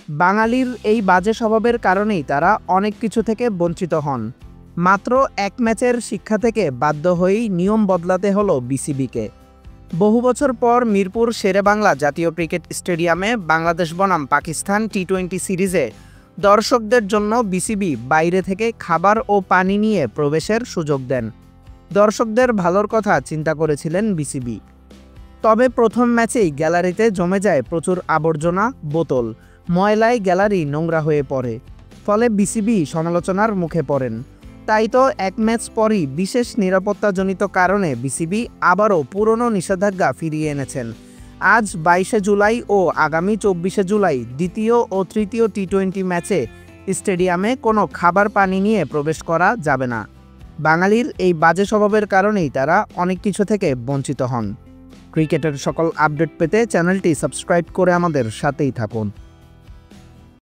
বাঙালির এই বাজে স্বভাবের কারণেই তারা অনেক কিছু থেকে বঞ্চিত হন। মাত্র এক ম্যাচের শিক্ষা থেকে বাধ্য হয়েই নিয়ম বদলাতে হলো বিসিবিকে। বহু বছর পর মিরপুর শেরেবাংলা জাতীয় ক্রিকেট স্টেডিয়ামে বাংলাদেশ বনাম পাকিস্তান টি-20 সিরিজে দর্শকদের জন্য বিসিবি বাইরে থেকে খাবার ও পানি নিয়ে প্রবেশের সুযোগ দেন। দর্শকদের ভালোর কথা চিন্তা করেছিলেন বিসিবি। তবে প্রথম ম্যাচেই গ্যালারিতে জমে যায় প্রচুর আবর্জনা, বোতল, ময়লায় গ্যালারি নোংরা হয়ে পড়ে। ফলে বিসিবি সমালোচনার মুখে পড়েন। তাই তো এক ম্যাচ পরই বিশেষ নিরাপত্তাজনিত কারণে বিসিবি আবারও পুরনো নিষেধাজ্ঞা ফিরিয়ে এনেছেন। আজ 22শে জুলাই ও আগামী 24শে জুলাই দ্বিতীয় ও তৃতীয় টি-20 ম্যাচে স্টেডিয়ামে কোনো খাবার পানি নিয়ে প্রবেশ করা যাবে না। বাঙালির এই বাজে স্বভাবের কারণেই তারা অনেক কিছু থেকে বঞ্চিত হন। ক্রিকেটের সকল আপডেট পেতে চ্যানেলটি সাবস্ক্রাইব করে আমাদের সাথেই থাকুন।